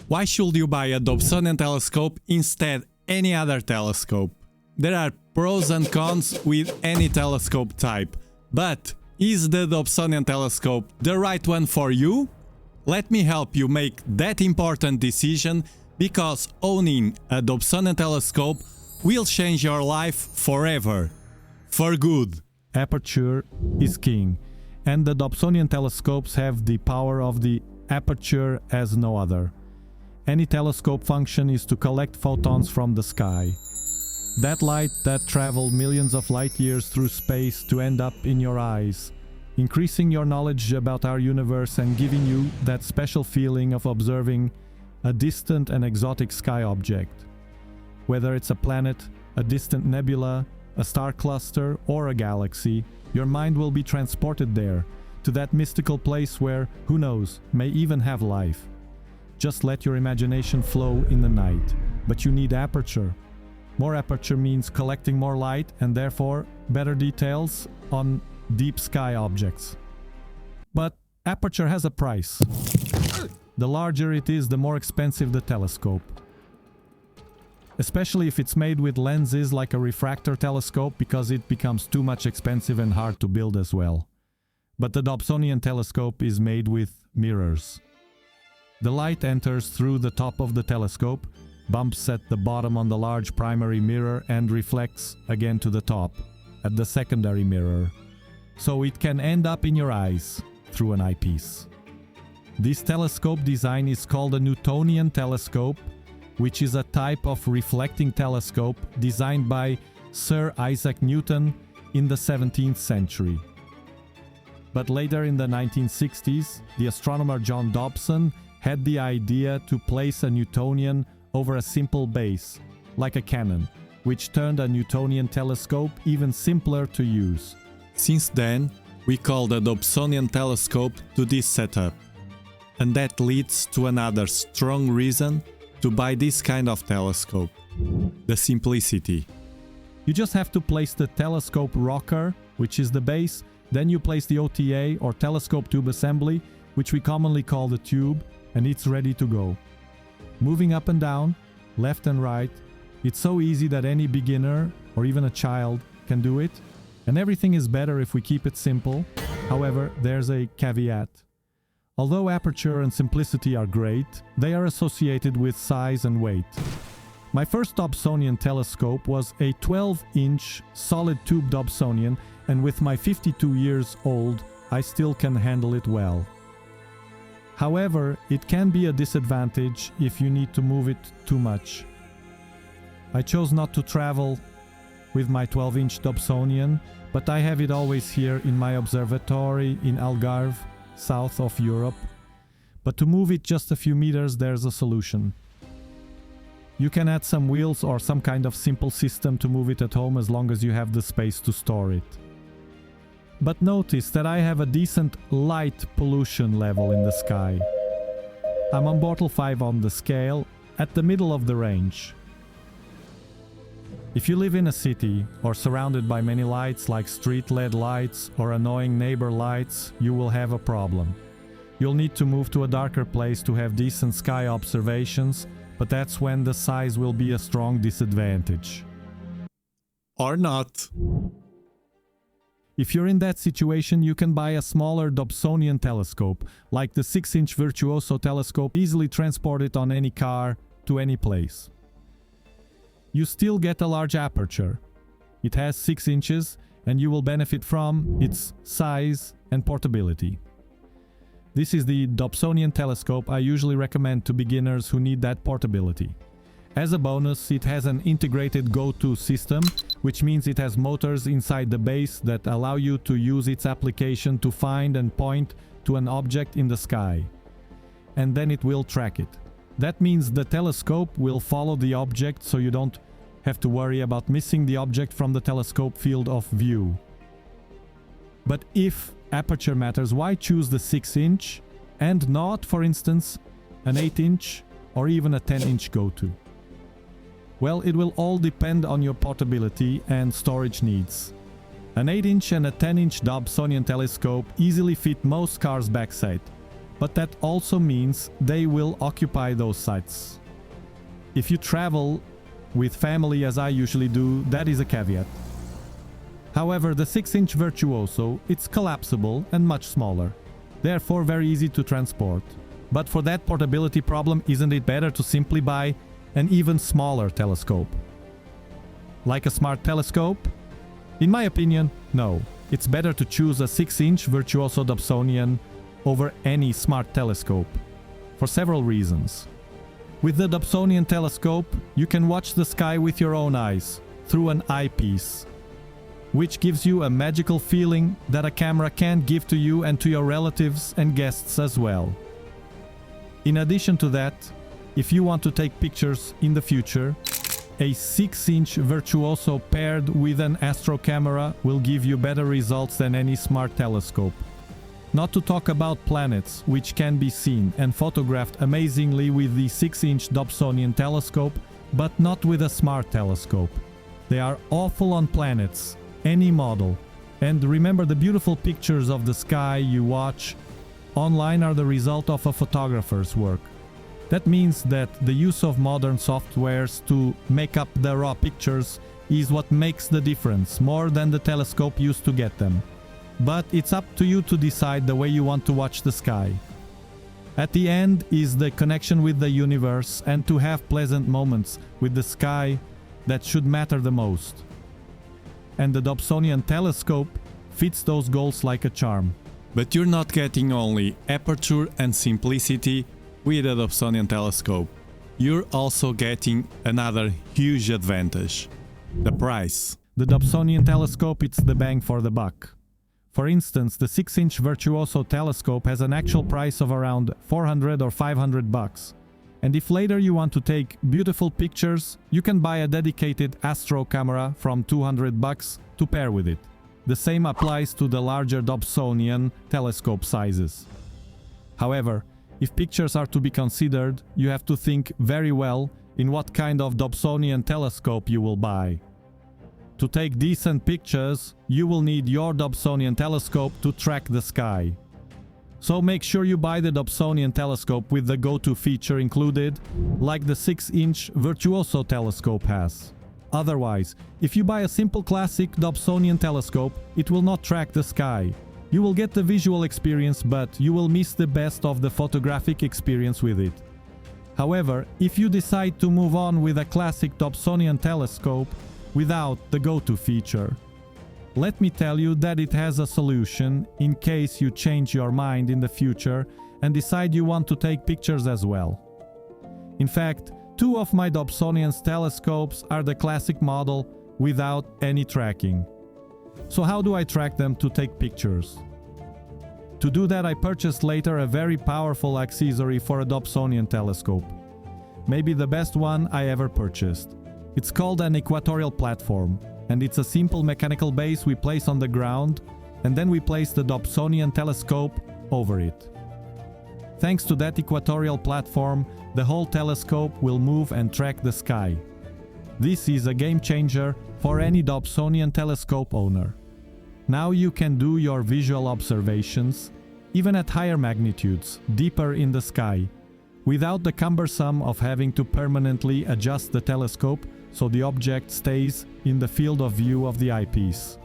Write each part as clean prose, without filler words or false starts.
Why should you buy a Dobsonian telescope instead any other telescope? There are pros and cons with any telescope type, but is the Dobsonian telescope the right one for you? Let me help you make that important decision, because owning a Dobsonian telescope will change your life forever. For good. Aperture is king, and the Dobsonian telescopes have the power of the aperture as no other. Any telescope function is to collect photons from the sky. That light that traveled millions of light years through space to end up in your eyes, increasing your knowledge about our universe and giving you that special feeling of observing a distant and exotic sky object. Whether it's a planet, a distant nebula, a star cluster, or a galaxy, your mind will be transported there, to that mystical place where, who knows, may even have life. Just let your imagination flow in the night. But you need aperture. More aperture means collecting more light and therefore better details on deep sky objects. But aperture has a price. The larger it is, the more expensive the telescope. Especially if it's made with lenses like a refractor telescope, because it becomes too much expensive and hard to build as well. But the Dobsonian telescope is made with mirrors. The light enters through the top of the telescope, bumps at the bottom on the large primary mirror and reflects again to the top, at the secondary mirror. So it can end up in your eyes through an eyepiece. This telescope design is called a Newtonian telescope, which is a type of reflecting telescope designed by Sir Isaac Newton in the 17th century. But later in the 1960s, the astronomer John Dobson had the idea to place a Newtonian over a simple base, like a cannon, which turned a Newtonian telescope even simpler to use. Since then, we call the Dobsonian telescope to this setup. And that leads to another strong reason to buy this kind of telescope: the simplicity. You just have to place the telescope rocker, which is the base, then you place the OTA or telescope tube assembly, which we commonly call the tube, and it's ready to go. Moving up and down, left and right, it's so easy that any beginner or even a child can do it, and everything is better if we keep it simple. However, there's a caveat. Although aperture and simplicity are great, they are associated with size and weight. My first Dobsonian telescope was a 12-inch solid tube Dobsonian, and with my 52 years old, I still can handle it well. However, it can be a disadvantage if you need to move it too much. I chose not to travel with my 12-inch Dobsonian, but I have it always here in my observatory in Algarve, south of Europe. But to move it just a few meters, there's a solution. You can add some wheels or some kind of simple system to move it at home, as long as you have the space to store it. But notice that I have a decent light pollution level in the sky. I'm on Bortle 5 on the scale, at the middle of the range. If you live in a city or surrounded by many lights like street LED lights or annoying neighbor lights, you will have a problem. You'll need to move to a darker place to have decent sky observations, but that's when the size will be a strong disadvantage. Or not. If you're in that situation, you can buy a smaller Dobsonian telescope, like the 6-inch Virtuoso telescope, easily transport it on any car to any place. You still get a large aperture. It has 6 inches, and you will benefit from its size and portability. This is the Dobsonian telescope I usually recommend to beginners who need that portability. As a bonus, it has an integrated go-to system, which means it has motors inside the base that allow you to use its application to find and point to an object in the sky. And then it will track it. That means the telescope will follow the object, so you don't have to worry about missing the object from the telescope field of view. But if aperture matters, why choose the 6-inch and not, for instance, an 8-inch or even a 10-inch go-to? Well, it will all depend on your portability and storage needs. An 8-inch and a 10-inch Dobsonian telescope easily fit most cars' backside. but that also means they will occupy those sites. If you travel with family, as I usually do, that is a caveat. However, the 6-inch Virtuoso, it's collapsible and much smaller, therefore very easy to transport. But for that portability problem, isn't it better to simply buy an even smaller telescope? Like a smart telescope? In my opinion, no. It's better to choose a 6-inch Virtuoso Dobsonian over any smart telescope, for several reasons. With the Dobsonian Telescope, you can watch the sky with your own eyes, through an eyepiece, which gives you a magical feeling that a camera can't give to you and to your relatives and guests as well. In addition to that, if you want to take pictures in the future, a 6-inch Virtuoso paired with an Astro camera will give you better results than any smart telescope. Not to talk about planets, which can be seen and photographed amazingly with the 6-inch Dobsonian Telescope, but not with a smart telescope. They are awful on planets, any model. And remember, the beautiful pictures of the sky you watch online are the result of a photographer's work. That means that the use of modern softwares to make up the raw pictures is what makes the difference, more than the telescope used to get them. But it's up to you to decide the way you want to watch the sky. At the end is the connection with the universe and to have pleasant moments with the sky that should matter the most. And the Dobsonian Telescope fits those goals like a charm. But you're not getting only aperture and simplicity with the Dobsonian Telescope. You're also getting another huge advantage: the price. The Dobsonian Telescope, it's the bang for the buck. For instance, the 6-inch Virtuoso telescope has an actual price of around 400 or 500 bucks. And if later you want to take beautiful pictures, you can buy a dedicated Astro camera from 200 bucks to pair with it. The same applies to the larger Dobsonian telescope sizes. However, if pictures are to be considered, you have to think very well in what kind of Dobsonian telescope you will buy. To take decent pictures, you will need your Dobsonian telescope to track the sky. So make sure you buy the Dobsonian telescope with the go-to feature included, like the 6-inch Virtuoso telescope has. Otherwise, if you buy a simple classic Dobsonian telescope, it will not track the sky. You will get the visual experience, but you will miss the best of the photographic experience with it. However, if you decide to move on with a classic Dobsonian telescope without the go-to feature, let me tell you that it has a solution in case you change your mind in the future and decide you want to take pictures as well. In fact, 2 of my Dobsonian telescopes are the classic model without any tracking. So how do I track them to take pictures? To do that, I purchased later a very powerful accessory for a Dobsonian telescope. Maybe the best one I ever purchased. It's called an equatorial platform, and it's a simple mechanical base we place on the ground, and then we place the Dobsonian telescope over it. Thanks to that equatorial platform, the whole telescope will move and track the sky. This is a game changer for any Dobsonian telescope owner. Now you can do your visual observations, even at higher magnitudes, deeper in the sky, without the cumbersome of having to permanently adjust the telescope so the object stays in the field of view of the eyepiece.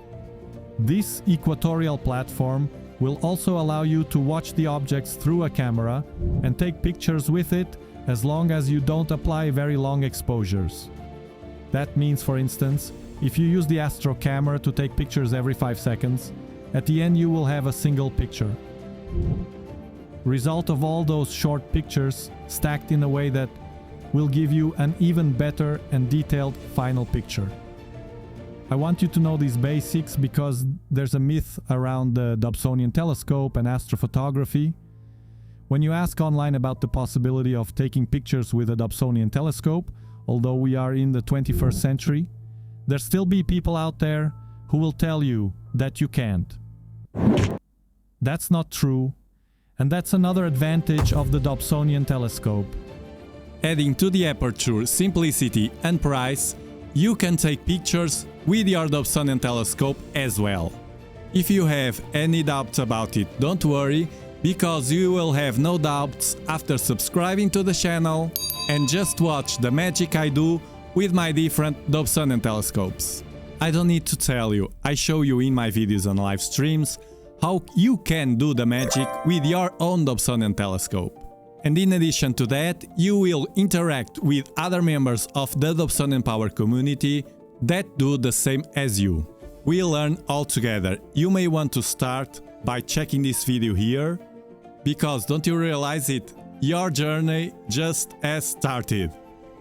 This equatorial platform will also allow you to watch the objects through a camera and take pictures with it as long as you don't apply very long exposures. That means, for instance, if you use the Astro camera to take pictures every 5 seconds, at the end you will have a single picture. Result of all those short pictures stacked in a way that will give you an even better and detailed final picture. I want you to know these basics because there's a myth around the Dobsonian Telescope and astrophotography. When you ask online about the possibility of taking pictures with a Dobsonian Telescope, although we are in the 21st century, there still be people out there who will tell you that you can't. That's not true, and that's another advantage of the Dobsonian Telescope. Adding to the aperture, simplicity and price, you can take pictures with your Dobsonian Telescope as well. If you have any doubts about it, don't worry, because you will have no doubts after subscribing to the channel and just watch the magic I do with my different Dobsonian telescopes. I don't need to tell you, I show you in my videos and live streams how you can do the magic with your own Dobsonian telescope. And in addition to that, you will interact with other members of the Dobsonian Power community that do the same as you. We'll learn all together. You may want to start by checking this video here, because don't you realize it? Your journey just has started.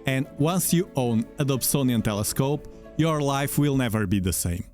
And once you own a Dobsonian telescope, your life will never be the same.